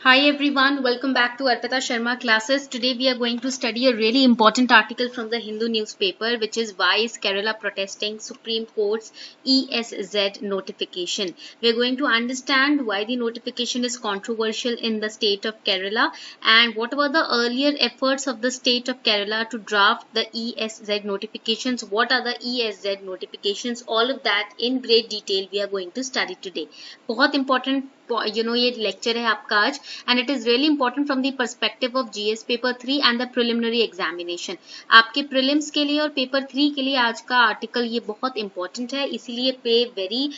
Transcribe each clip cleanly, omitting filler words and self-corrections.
Hi everyone, welcome back to Arpita Sharma classes. Today we are going to study a really important article from the Hindu newspaper, which is Why is Kerala protesting Supreme Court's ESZ notification. We are going to understand why the notification is controversial in the state of Kerala and what were the earlier efforts of the state of Kerala to draft the ESZ notifications. What are the ESZ notifications? All of that in great detail we are going to study today. बहुत important ये lecture है आपका आज and it is really important from the perspective of GS paper 3 and the preliminary examination. आपके prelims के लिए और paper 3 के लिए आज का article ये बहुत important है, इसीलिए pay very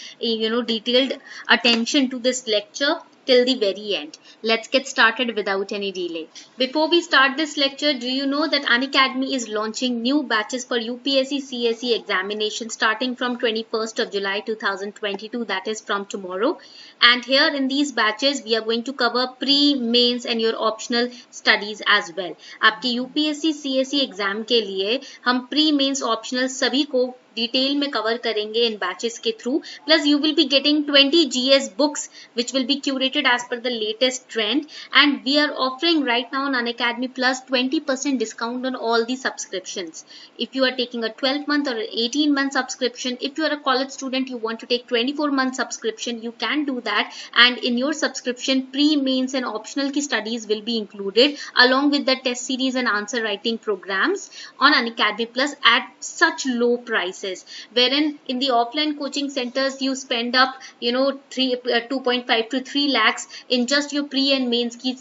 detailed attention to this lecture till the very end. Let's get started without any delay. Before we start this lecture, do you know that Unacademy is launching new batches for UPSC CSE examination starting from 21st of July 2022, that is from tomorrow. And here in these batches, we are going to cover pre-mains and your optional studies as well. आपकी UPSC CSE exam के लिए हम pre-mains optional सभी को detail में cover करेंगे इन batches के through plus you will be getting 20 GS books which will be curated as per the latest trend and we are offering right now on Unacademy Plus 20% discount on all the subscriptions. If you are taking a 12-month or 18-month subscription, if you are a college student, you want to take 24-month subscription, you can do that, and in your subscription pre-mains and optional की studies will be included along with the test series and answer writing programs on Unacademy Plus at such low prices. Wherein in the offline coaching centers you spend up 2.5 to 3 lakhs in just your pre and mains की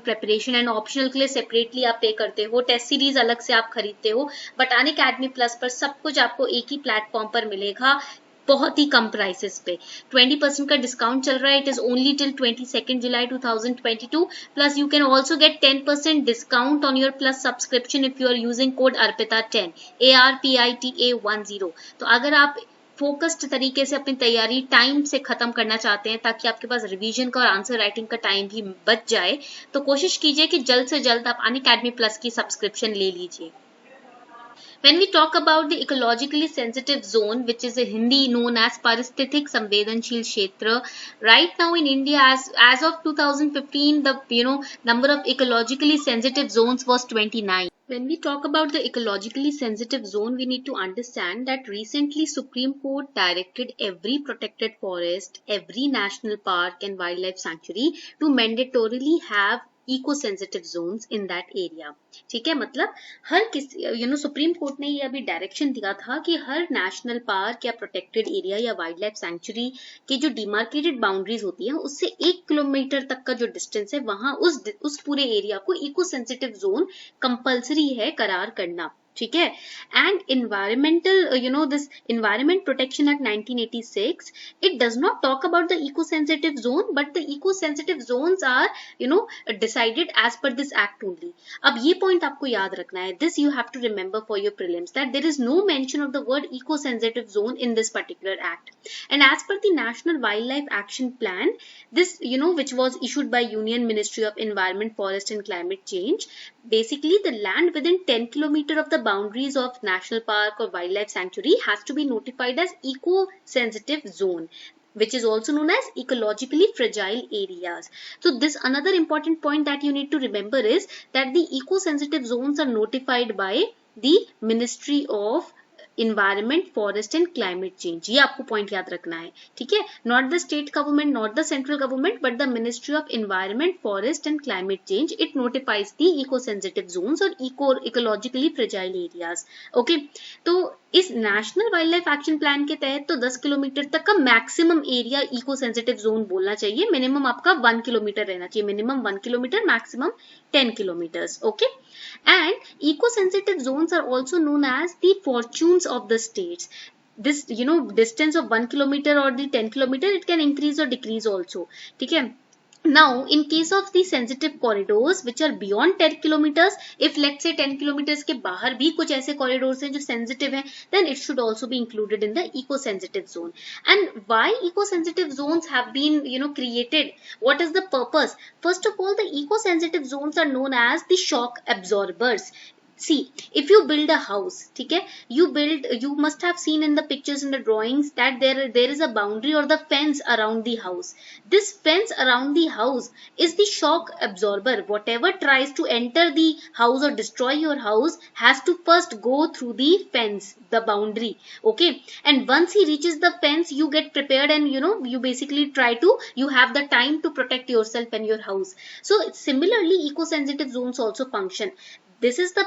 preparation and optional के लिए separately आप pay करते हो, test series अलग से आप खरीदते हो, but Unacademy Plus पर सब कुछ आपको एक ही प्लेटफॉर्म पर मिलेगा बहुत ही कम प्राइसेस पे 20% का डिस्काउंट चल रहा है. It is only till 22 July 2022 plus you can also get 10% discount on your plus subscription if you are using code Arpita 10 ARPITA10. तो अगर आप फोकस्ड तरीके से अपनी तैयारी टाइम से खत्म करना चाहते हैं ताकि आपके पास रिवीजन का और आंसर राइटिंग का टाइम भी बच जाए, तो कोशिश कीजिए कि जल्द से जल्द आप Unacademy Plus की सब्सक्रिप्शन ले लीजिए. When we talk about the ecologically sensitive zone, which is a Hindi known as Paristhitik Samvedanshil Kshetra, right now in India, as of 2015, the number of ecologically sensitive zones was 29. When we talk about the ecologically sensitive zone, we need to understand that recently Supreme Court directed every protected forest, every national park and wildlife sanctuary to mandatorily have eco sensitive zones in that area. ठीक है, मतलब हर किसी supreme court ने ये अभी direction दिया था कि हर नेशनल पार्क या प्रोटेक्टेड एरिया या वाइल्ड लाइफ सैंक्चुरी की जो डिमार्केटेड बाउंड्रीज होती है उससे 1 किलोमीटर तक का जो डिस्टेंस है वहां उस पूरे एरिया को इको सेंसिटिव जोन कंपल्सरी है करार करना. ठीक है, and environmental this environment protection act 1986 it does not talk about the eco sensitive zone but the eco sensitive zones are decided as per this act only. अब ये point आपको याद रखना है, this you have to remember for your prelims that there is no mention of the word eco sensitive zone in this particular act. And as per the national wildlife action plan this which was issued by Union Ministry of Environment, Forest and Climate Change, basically the land within 10 kilometer of the boundaries of national park or wildlife sanctuary has to be notified as eco sensitive zone, which is also known as ecologically fragile areas. So this another important point that you need to remember is that the eco sensitive zones are notified by the Ministry of environment forest and climate change. ये आपको point याद रखना है. ठीक है, not the state government, not the central government, but the ministry of environment forest and climate change. It notifies the eco sensitive zones और ecologically fragile areas. Okay, तो इस national wildlife action plan के तहत तो 10 kilometre तक का maximum area eco sensitive zone बोलना चाहिए. मिनिमम आपका 1 किलोमीटर रहना चाहिए. Minimum 1 kilometre, maximum 10 kilometers. Okay, and eco-sensitive zones are also known as the fortunes of the states. This distance of 1 kilometer or the 10 kilometer, it can increase or decrease also. ठीक है. Now, in case of the sensitive corridors which are beyond 10 kilometers, if let's say 10 kilometers के बाहर भी कुछ ऐसे corridors हैं जो sensitive हैं, then it should also be included in the eco-sensitive zone. And why eco-sensitive zones have been created? What is the purpose? First of all, the eco-sensitive zones are known as the shock absorbers. See, if you build a house, okay, you must have seen in the pictures in the drawings that there is a boundary or the fence around the house. This fence around the house is the shock absorber. Whatever tries to enter the house or destroy your house has to first go through the fence, the boundary, okay. And once he reaches the fence, you get prepared, and you basically you have the time to protect yourself and your house. So similarly, eco-sensitive zones also function. This is the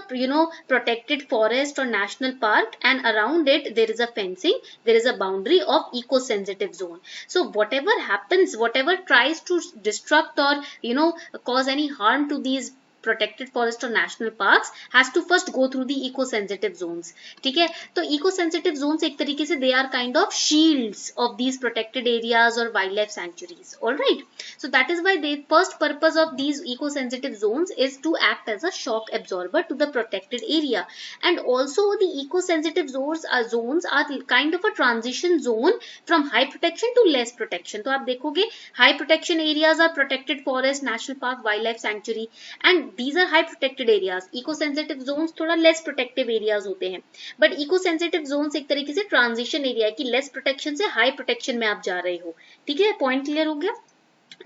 protected forest or national park, and around it there is a fencing, there is a boundary of eco-sensitive zone. So whatever happens, whatever tries to destruct or cause any harm to these protected forest or national parks has to first go through the eco-sensitive zones. ठीक है, तो eco-sensitive zones एक तरीके से they are kind of shields of these protected areas or wildlife sanctuaries. All right, so that is why the first purpose of these eco-sensitive zones is to act as a shock absorber to the protected area. And also the eco-sensitive zones are kind of a transition zone from high protection to less protection. तो आप देखोगे high protection areas are protected forest, national park, wildlife sanctuary, and these are high protected areas. Eco sensitive zones थोड़ा less protective areas होते हैं, but eco sensitive zones एक तरीके से transition area है कि less protection से high protection में आप जा रहे हो. ठीक है, point clear हो गया?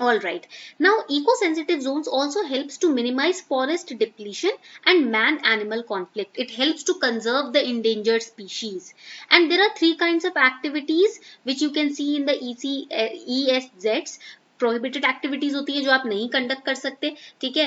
Alright, now eco-sensitive zones also helps to minimize forest depletion and man-animal conflict. It helps to conserve the endangered species. And there are three kinds of activities which you can see in the ESZs. Prohibited activities होती है जो आप नहीं conduct कर सकते, ठीक है,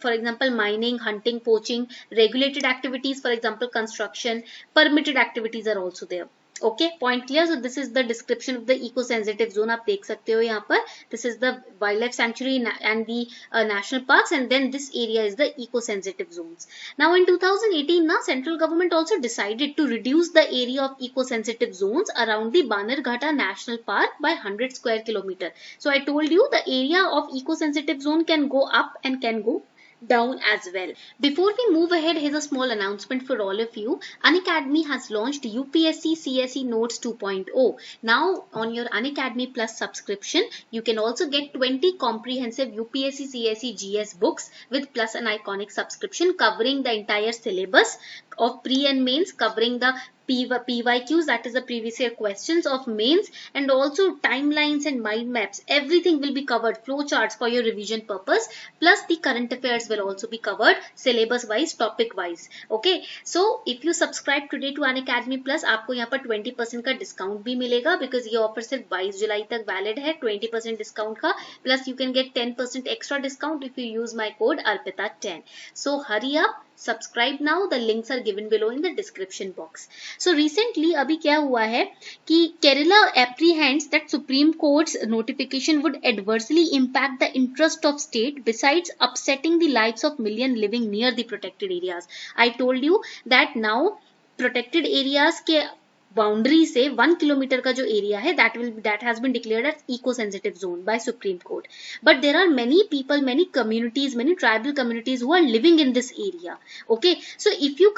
for example mining, hunting, poaching. Regulated activities for example construction. Permitted activities are also there. Okay, point clear. So this is the description of the eco-sensitive zone. आप देख सकते हो यहाँ पर. This is the wildlife sanctuary and the national parks, and then this area is the eco-sensitive zones. Now in 2018, now central government also decided to reduce the area of eco-sensitive zones around the Banerghatta National Park by 100 square kilometer. So I told you the area of eco-sensitive zone can go up and can go down as well. Before we move ahead, here's a small announcement for all of you. Unacademy has launched UPSC CSE Notes 2.0. Now on your Unacademy Plus subscription, you can also get 20 comprehensive UPSC CSE GS books with Plus an iconic subscription covering the entire syllabus of pre and mains, covering the PYQs, that is the previous year questions of mains, and also timelines and mind maps. Everything will be covered, flowcharts for your revision purpose, plus the current affairs will also be covered syllabus wise, topic wise. Okay, so if you subscribe today to Unacademy Plus, आपको यहाँ पर 20% का discount भी मिलेगा, because ये offer सिर्फ 22 जुलाई तक valid है 20% डिस्काउंट का, plus you can get 10% extra discount if you use my code ARPITA10. So hurry up, subscribe now. The links are given below in the description box. So recently अभी क्या हुआ है कि Kerala apprehends that Supreme Court's notification would adversely impact the interest of state besides upsetting the lives of millions living near the protected areas. I told you that now protected areas के boundary से 1 kilometre का जो area है that has been declared as eco-sensitive zone by Supreme Court. But there are many people, many communities, many tribal communities who are living in this area. Okay, so if you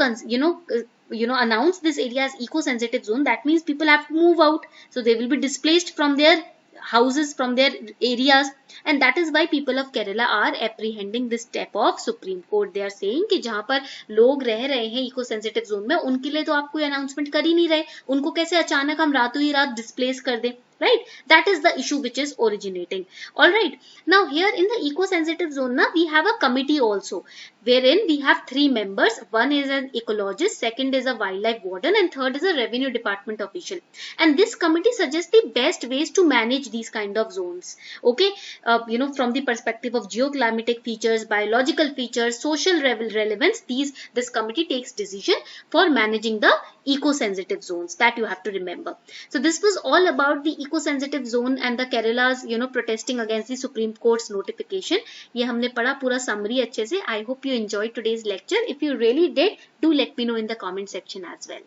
announce this area as eco-sensitive zone, that means people have to move out. So they will be displaced from their houses, from their areas, and that is why people of Kerala are apprehending this step of Supreme Court. They are saying कि जहाँ पर लोग रह रहे हैं eco sensitive zone में, उनके लिए तो आप कोई अनाउंसमेंट कर ही नहीं रहे, उनको कैसे अचानक हम रातों ही रात डिस्प्लेस कर दें, right? That is the issue which is originating. All right, now here in the eco sensitive zone now we have a committee also, wherein we have 3 members. One is an ecologist, second is a wildlife warden, and third is a revenue department official. And this committee suggests the best ways to manage these kind of zones. Okay, from the perspective of geoclimatic features, biological features, social relevance, this committee takes decision for managing the eco sensitive zones. That you have to remember. So this was all about the eco sensitive zone and the Kerala's protesting against the Supreme Court's notification. ये हमने पढ़ा पूरा summary अच्छे से. I hope you enjoyed today's lecture. If you really did, do let me know in the comment section as well.